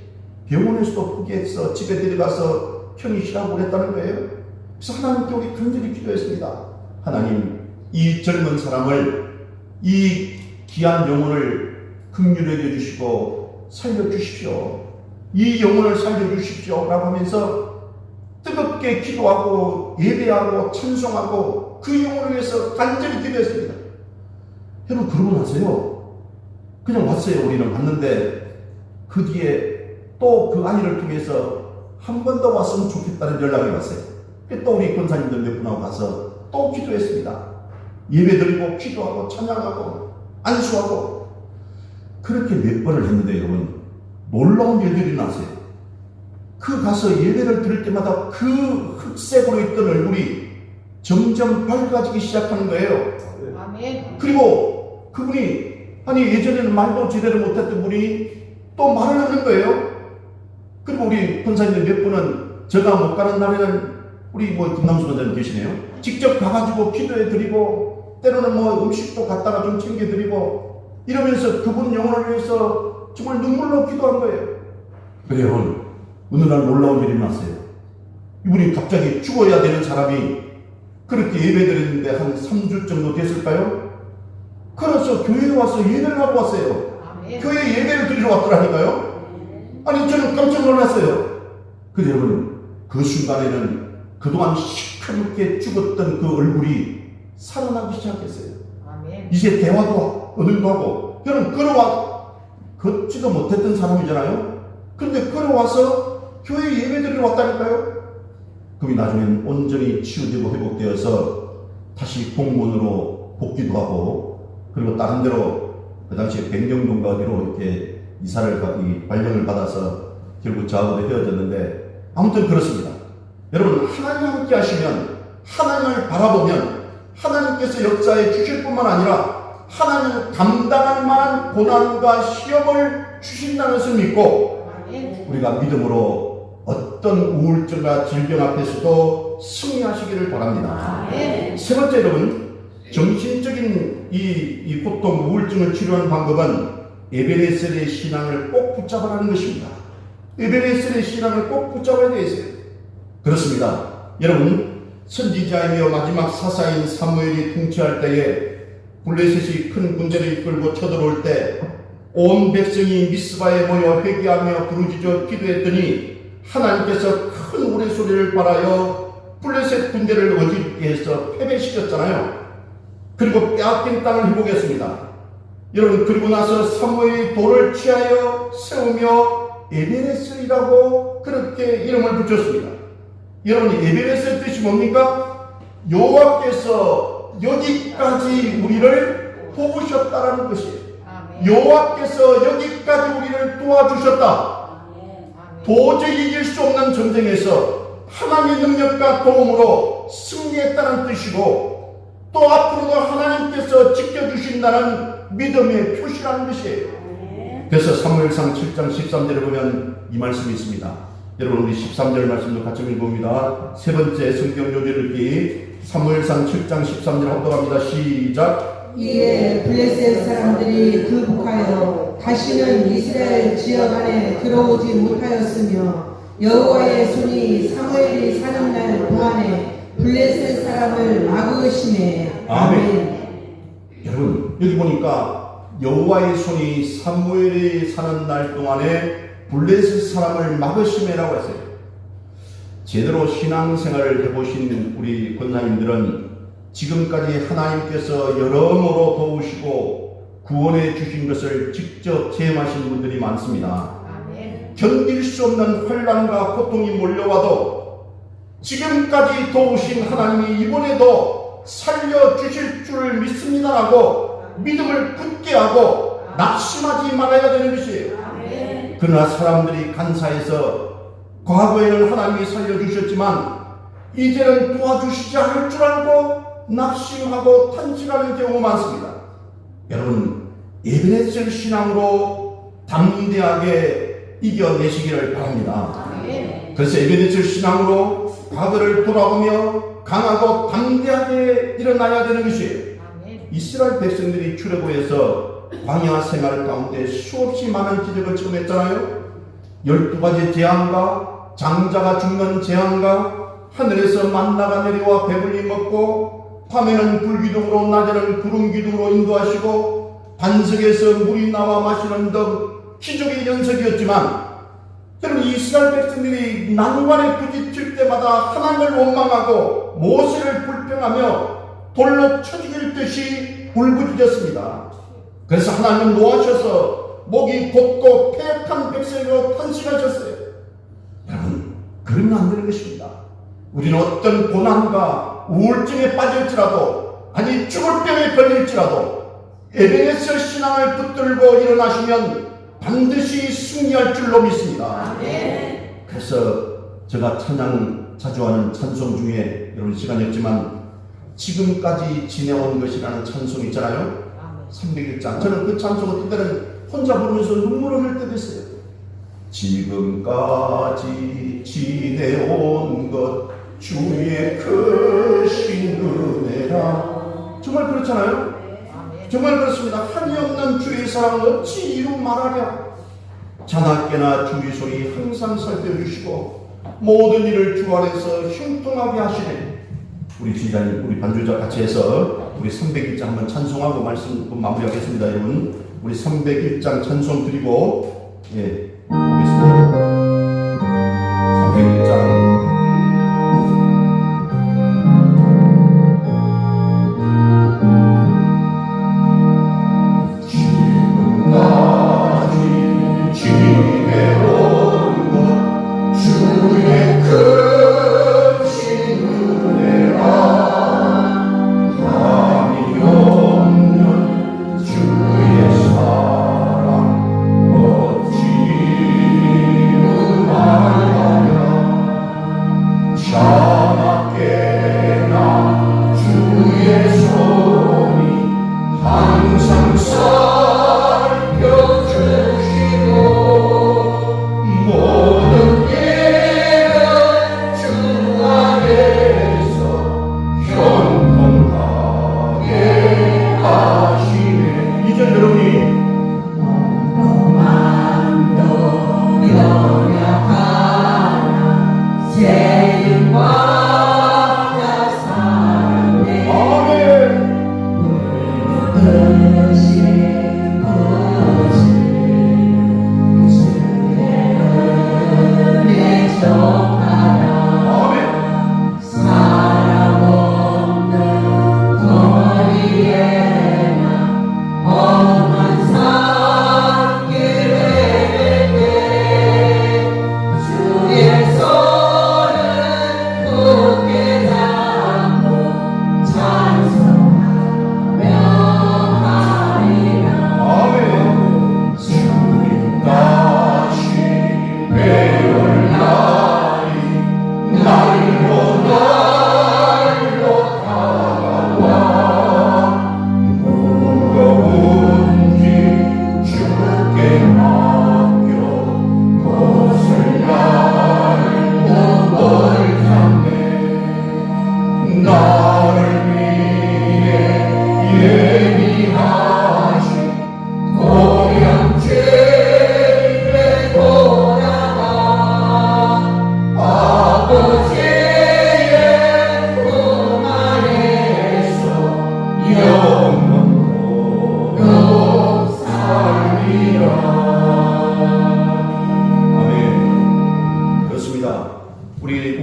병원에서도 포기했어. 집에 데려가서 형이 쉬라고 그랬다는 거예요. 그래서 하나님께 우리 간절히 기도했습니다. 하나님, 이 젊은 사람을, 이 귀한 영혼을 긍휼히 여겨주시고 살려주십시오. 이 영혼을 살려주십시오 라고 하면서 뜨겁게 기도하고 예배하고 찬송하고 그 영혼을 위해서 간절히 기도했습니다. 여러분, 그러고 나서요, 그냥 왔어요. 우리는 왔는데 그 뒤에 또 그 아이를 통해서 한 번 더 왔으면 좋겠다는 연락이 왔어요. 또 우리 권사님들 몇 분하고 가서 또 기도했습니다. 예배드리고 기도하고 찬양하고 안수하고 그렇게 몇 번을 했는데 여러분, 놀라운 일들이 났어요. 그 가서 예배를 드릴 때마다 그 흑색으로 있던 얼굴이 점점 밝아지기 시작하는 거예요. 아멘. 그리고 그분이 예전에는 말도 제대로 못했던 분이 또 말을 하는 거예요. 그리고 우리 권사님들 몇 분은 제가 못 가는 날에는 우리 김남수 권사님 계시네요. 직접 가가지고 기도해 드리고 때로는 음식도 갖다가 좀 챙겨 드리고 이러면서 그분 영혼을 위해서 정말 눈물로 기도한 거예요. 그래요. 어느 날 놀라운 일이 났어요. 이분이 갑자기 죽어야 되는 사람이 그렇게 예배 드렸는데 한 3주 정도 됐을까요? 그래서 교회에 와서 예배를 하고 왔어요. 아멘. 교회에 예배를 드리러 왔더라니까요. 저는 깜짝 놀랐어요. 근데 여러분, 그 순간에는 그동안 시커멓게 죽었던 그 얼굴이 살아나기 시작했어요. 아멘. 이제 대화도 어딜도 하고, 여러분, 걷지도 못했던 사람이잖아요. 근데 걸어와서 교회 예배 드리러 왔다니까요. 그럼 나중에는 온전히 치유되고 회복되어서 다시 공무원으로 복귀도 하고, 그리고 다른 데로 그 당시에 백령동가 어디로 이렇게 발령을 받아서 결국 저하고도 헤어졌는데, 아무튼 그렇습니다. 여러분, 하나님 함께 하시면, 하나님을 바라보면 하나님께서 역사해 주실 뿐만 아니라 하나님을 감당할 만한 고난과 시험을 주신다는 것을 믿고 아멘. 우리가 믿음으로 어떤 우울증과 질병 앞에서도 승리하시기를 바랍니다. 아멘. 세 번째, 여러분, 정신적인 이 고통, 우울증을 치료하는 방법은 에베네셀의 신앙을 꼭 붙잡으라는 것입니다. 에베네셀의 신앙을 꼭 붙잡아야 되겠어요. 그렇습니다. 여러분, 선지자이며 마지막 사사인 사무엘이 통치할 때에 블레셋이 큰 군대를 이끌고 쳐들어올 때 온 백성이 미스바에 모여 회개하며 부르짖어 기도했더니 하나님께서 큰 우레소리를 발하여 블레셋 군대를 어지럽게 해서 패배시켰잖아요. 그리고 빼앗긴 땅을 회복했습니다. 여러분, 그리고 나서 사무엘이 돌을 취하여 세우며 에베네셀이라고 그렇게 이름을 붙였습니다. 여러분, 에베네셀 뜻이 뭡니까? 여호와께서 여기까지 우리를 도우셨다라는 것이에요. 아멘. 여호와께서 여기까지 우리를 도와주셨다. 아멘. 도저히 이길 수 없는 전쟁에서 하나님의 능력과 도움으로 승리했다는 뜻이고, 또 앞으로도 하나님께서 지켜주신다는 믿음의 표시라는 것이에요. 그래서 사무엘상 7장 13절에 보면 이 말씀이 있습니다. 여러분, 우리 13절 말씀도 같이 읽어봅니다. 세 번째 성경 요절 읽기, 사무엘상 7장 13절 합독합니다. 시작. 이에 블레셋 사람들이 굴복하여 다시는 이스라엘 지역 안에 들어오지 못하였으며 여호와의 손이 사무엘이 사는 날 동안에 블레셋 사람을 막으시네. 아멘. 여러분, 여기 보니까 여호와의 손이 사무엘이 사는 날 동안에 블레셋 사람을 막으시매라고 했어요. 제대로 신앙생활을 해보신 우리 권사님들은 지금까지 하나님께서 여러모로 도우시고 구원해 주신 것을 직접 체험하신 분들이 많습니다. 아멘. 견딜 수 없는 환난과 고통이 몰려와도 지금까지 도우신 하나님이 이번에도 살려주실 줄 믿습니다라고 믿음을 굳게 하고 낙심하지 말아야 되는 것이에요. 아멘. 그러나 사람들이 간사해서 과거에는 하나님이 살려주셨지만 이제는 도와주시지 않을 줄 알고 낙심하고 탄식하는 경우가 많습니다. 여러분, 에베네셀 신앙으로 담대하게 이겨내시기를 바랍니다. 아멘. 그래서 에베네셀 신앙으로 과거를 돌아보며 강하고 담대하게 일어나야 되는 것이에요. 아멘. 이스라엘 백성들이 출애굽에서 광야 생활 가운데 수없이 많은 기적을 체험했잖아요. 12가지 재앙과 장자가 죽는 재앙과 하늘에서 만나가 내려와 배불리 먹고 밤에는 불기둥으로 낮에는 구름기둥으로 인도하시고 반석에서 물이 나와 마시는 등 기적의 연속이었지만, 여러분, 이스라엘 백성들이 난관에 부딪힐 때마다 하나님을 원망하고 모세를 불평하며 돌로 쳐 죽일 듯이 울부짖었습니다. 그래서 하나님은 노하셔서 목이 곧고 패역한 백성으로 탄식하셨어요. 여러분, 그러면 안 되는 것입니다. 우리는 어떤 고난과 우울증에 빠질지라도, 아니 죽을 병에 걸릴지라도 에베네셀 신앙을 붙들고 일어나시면 반드시 승리할 줄로 믿습니다. 아멘. 그래서 제가 찬양 자주 하는 찬송 중에, 여러분 시간이 없지만 지금까지 지내온 것이라는 찬송 있잖아요. 301장. 저는 그 찬송을 그때는 혼자 부르면서 눈물을 흘릴 때도 있어요. 지금까지 지내온 것 주의 크신 은혜라. 정말 그렇잖아요. 정말 그렇습니다. 한이 없는 주의 사랑을 어찌 이루 말하랴. 자나깨나 주의 소리 항상 살펴주시고 모든 일을 주 안에서 형통하게 하시네. 우리 지휘자님, 우리 반주자 같이 해서 우리 301장 한번 찬송하고 말씀 마무리하겠습니다. 여러분, 우리 301장 찬송 드리고 보겠습니다. 301장.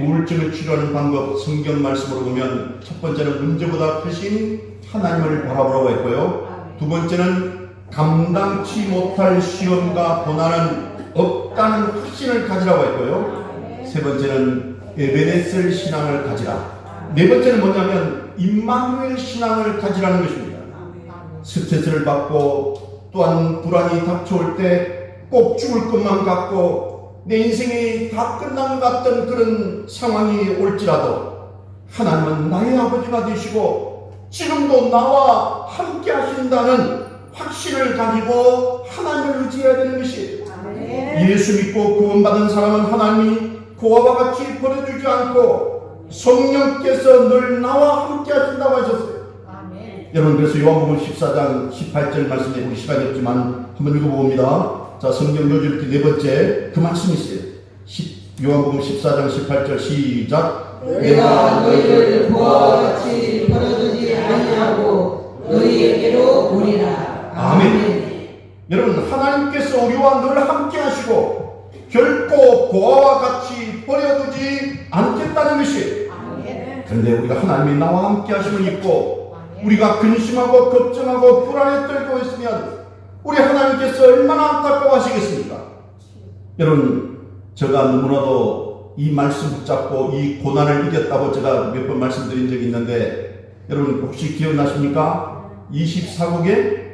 우울증을 치료하는 방법, 성경 말씀으로 보면 첫 번째는 문제보다 크신 하나님을 바라보라고 했고요. 두 번째는 감당치 못할 시험과 고난은 없다는 확신을 가지라고 했고요. 세 번째는 에베네셀 신앙을 가지라. 네 번째는 뭐냐면 임마누엘 신앙을 가지라는 것입니다. 스트레스를 받고 또한 불안이 닥쳐올 때 꼭 죽을 것만 같고 내 인생이 다 끝난 것 같던 그런 상황이 올지라도 하나님은 나의 아버지가 되시고 지금도 나와 함께 하신다는 확신을 가지고 하나님을 의지해야 되는 것이에요. 아멘. 예수 믿고 구원받은 사람은 하나님이 그와 같이 버려두지 않고 성령께서 늘 나와 함께 하신다고 하셨어요. 아멘. 여러분, 그래서 요한복음 14장 18절 말씀에 우리 시간이 없지만 한번 읽어봅니다. 자, 성경 요즘 네 번째 그 말씀이 있어요. 요한복음 14장 18절 시작. 내가 너희를 그와 같이 버려두지 아니하고 너희에게로 오리라. 아멘. 여러분, 하나님께서 우리와 늘 함께 하시고 결코 그와 같이 버려두지 않겠다는 것이. 아멘. 그런데 우리가 하나님이 나와 함께 하심을 잊고 우리가 근심하고 걱정하고 불안에 떨고 있으면 우리 하나님께서 얼마나 안타까워하시겠습니까? 여러분, 제가 너무나도 이 말씀 붙잡고 이 고난을 이겼다고 제가 몇 번 말씀드린 적이 있는데, 여러분 혹시 기억나십니까? 24국에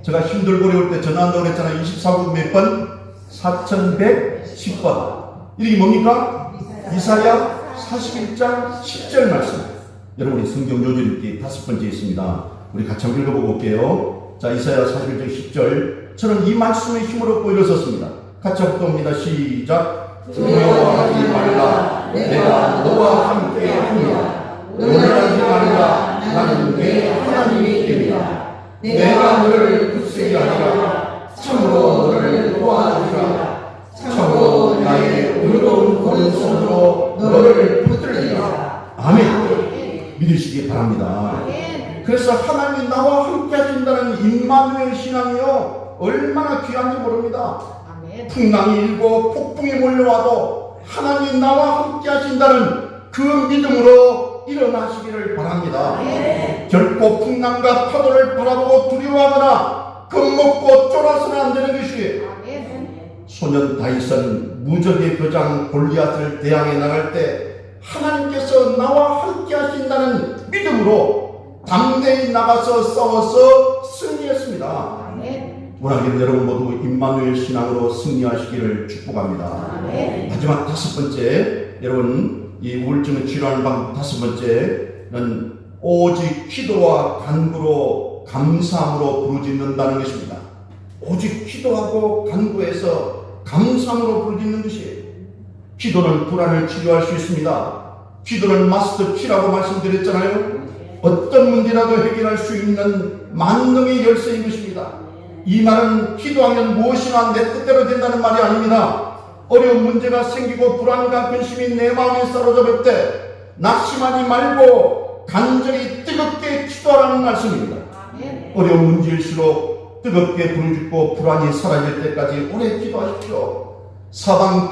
제가 힘들고 어려울 때 전화한다고 그랬잖아요. 24국 몇 번? 4110번. 이게 뭡니까? 이사야 41장 10절 말씀. 여러분이 성경 요절 읽기 5번째 있습니다. 우리 같이 한번 읽어보고 올게요. 자, 이사야 41장 10절. 저는 이 말씀에 힘을 얻고 일어섰습니다. 같이 한번 봅니다. 시작. 두려워하지 말라. 내가 너와 함께 하리라. 놀라지 말라. 나는 내 하나님이 되리라. 내가 너를 굳세게 하리라. 참으로 너를 도와주리라. 참으로 나의 의로운 오른손으로 너를 붙들리라. 아멘. 믿으시기 바랍니다. 그래서 하나님이 나와 함께 하신다는 임마누엘 신앙이요, 얼마나 귀한지 모릅니다. 아멘. 풍랑이 일고 폭풍이 몰려와도 하나님이 나와 함께 하신다는 그 믿음으로 일어나시기를 바랍니다. 결코 풍랑과 파도를 바라보고 두려워하거나 겁먹고 쫄아서는 안 되는 것이. 소년 다윗은 무적의 교장 골리앗을 대항해 나갈 때 하나님께서 나와 함께 하신다는 믿음으로 담대히 나가서 싸워서 승리했습니다. 원하기를 여러분 모두 임마누엘 신앙으로 승리하시기를 축복합니다. 마지막 5번째, 여러분 이 우울증을 치료하는 방법 5번째는 오직 기도와 간구로 감사함으로 부르짖는다는 것입니다. 오직 기도하고 간구해서 감사함으로 부르짖는 것이에요. 기도는 불안을 치료할 수 있습니다. 기도는 마스터 키라고 말씀드렸잖아요. 어떤 문제라도 해결할 수 있는 만능의 열쇠인 것입니다. 이 말은 기도하면 무엇이나 내 뜻대로 된다는 말이 아닙니다. 어려운 문제가 생기고 불안과 근심이 내 마음에 사로잡을 때 낙심하지 말고 간절히 뜨겁게 기도하라는 말씀입니다. 어려운 문제일수록 뜨겁게 부르짖고 불안이 사라질 때까지 오래 기도하십시오. 사방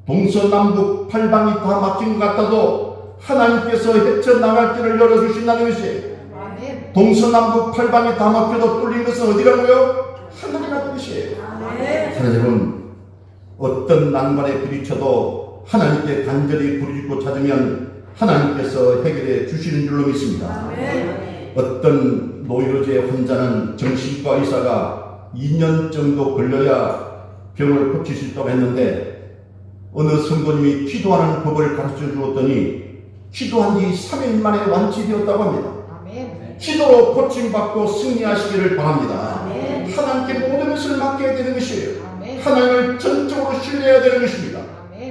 동서남북 팔방이 다 막힌 것 같아도 하나님께서 헤쳐나갈 길을 열어주신다는 것이. 동서남북 팔방이 다 막혀도 뚫린 것은 어디라고요? 하나님이라는 것이에요. 사랑하는 여러분, 어떤 난관에 부딪혀도 하나님께 간절히 부르짖고 찾으면 하나님께서 해결해 주시는 줄로 믿습니다. 어떤 노이로제 환자는 정신과 의사가 2년 정도 걸려야 병을 고칠 수 있다고 했는데 어느 성도님이 기도하는 법을 가르쳐 주었더니 기도한 지 3일 만에 완치되었다고 합니다. 기도로 고침받고 승리하시기를 바랍니다. 하나님께 모든 것을 맡겨야 되는 것이에요. 하나님을 전적으로 신뢰해야 되는 것입니다.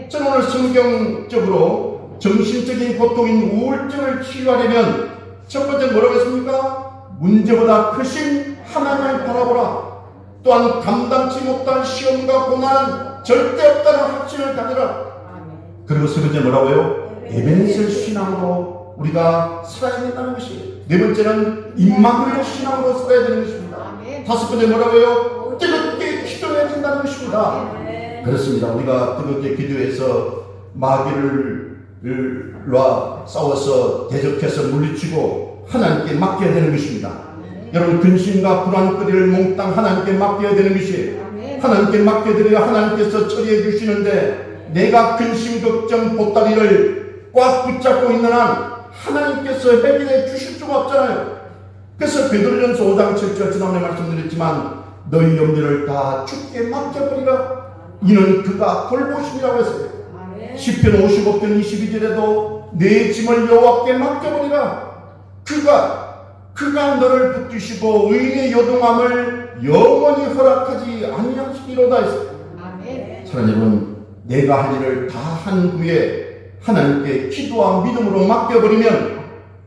저는 오늘 성경적으로 정신적인 고통인 우울증을 치유하려면 첫 번째 뭐라고 했습니까? 문제보다 크신 하나님을 바라보라. 또한 감당치 못한 시험과 고난은 절대 없다는 확신을 가져라. 그리고 세 번째 뭐라고요? 에베네셀 신앙으로 우리가 살아야 된다는 것이에요. 네 번째는 임마누엘 신앙으로 살아야 되는 것입니다. 다섯 번째 뭐라고요? 뜨겁게 기도해야 된다는 것입니다. 그렇습니다. 우리가 뜨겁게 기도해서 마귀를과 싸워서 대적해서 물리치고 하나님께 맡겨야 되는 것입니다. 여러분, 근심과 불안거리를 몽땅 하나님께 맡겨야 되는 것이에요. 하나님께 맡겨드려야 하나님께서 처리해 주시는데 내가 근심, 걱정, 보따리를 꽉 붙잡고 있는 한 하나님께서 해결해 주실 수가 없잖아요. 그래서 베드로전서 5장 7절 지난번에 말씀드렸지만 너희 염려를 다 주께 맡겨버리라. 이는 그가 돌보심이라고 했어요. 시편 55편 22절에도 내 짐을 여호와께 맡겨버리라. 그가 그가 너를 붙드시고 의인의 요동함을 영원히 허락하지 아니하시리로다 했습니다. 아멘. 사랑하는 여러분, 내가 할 일을 다 한 후에 하나님께 기도와 믿음으로 맡겨버리면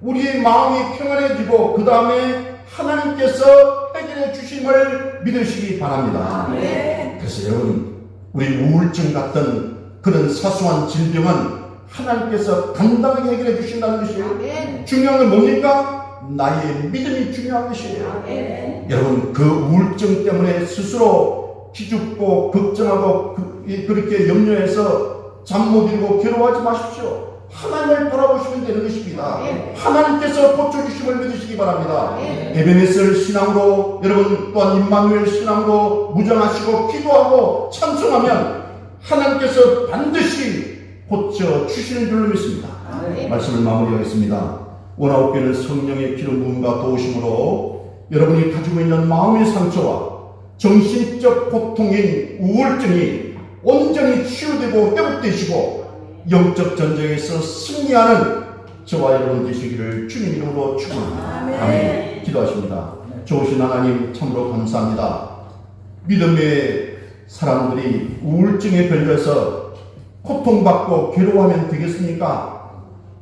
우리의 마음이 평안해지고 그 다음에 하나님께서 해결해 주심을 믿으시기 바랍니다. 아멘. 그래서 여러분, 우리 우울증 같은 그런 사소한 질병은 하나님께서 간단하게 해결해 주신다는 것이에요. 아멘. 중요한 건 뭡니까? 나의 믿음이 중요한 것이에요. 아멘. 여러분, 그 우울증 때문에 스스로 기죽고 걱정하고 그렇게 염려해서 잠 못 이루고 괴로워하지 마십시오. 하나님을 바라보시면 되는 것입니다. 하나님께서 고쳐주심을 믿으시기 바랍니다. 에베네셀 신앙으로, 여러분 또한 임마누엘 신앙으로 무장하시고 기도하고 찬송하면 하나님께서 반드시 고쳐주시는 줄로 믿습니다. 말씀을 마무리하겠습니다. 원아웃교는 성령의 기름 부음과 도우심으로 여러분이 가지고 있는 마음의 상처와 정신적 고통인 우울증이 온전히 치유되고 회복되시고 영적 전쟁에서 승리하는 저와 여러분 되시기를 주님 이름으로 축원합니다. 아멘. 기도하십니다. 좋으신 하나님 참으로 감사합니다. 믿음의 사람들이 우울증에 걸려서 고통받고 괴로워하면 되겠습니까?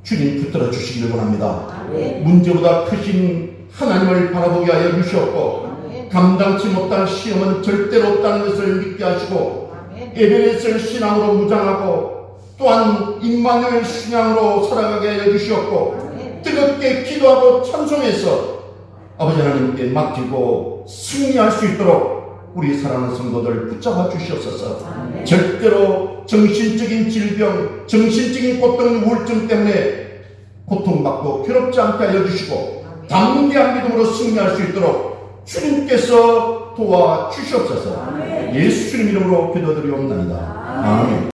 주님 붙들어 주시기를 원합니다. 문제보다 크신 하나님을 바라보게 하여 주시옵고 감당치 못할 시험은 절대로 없다는 것을 믿게 하시고 에베네셀 신앙으로 무장하고 또한 임마누엘 신앙으로 살아가게 하여 주시옵고 뜨겁게 기도하고 찬송해서 아버지 하나님께 맡기고 승리할 수 있도록 우리 사랑하는 성도들 붙잡아 주시옵소서. 절대로 정신적인 질병, 정신적인 고통, 우울증 때문에 고통받고 괴롭지 않게 하여 주시고 담대한 믿음으로 승리할 수 있도록 주님께서 도와주시옵소서. 예수 주님 이름으로 기도드리옵나이다. 아멘.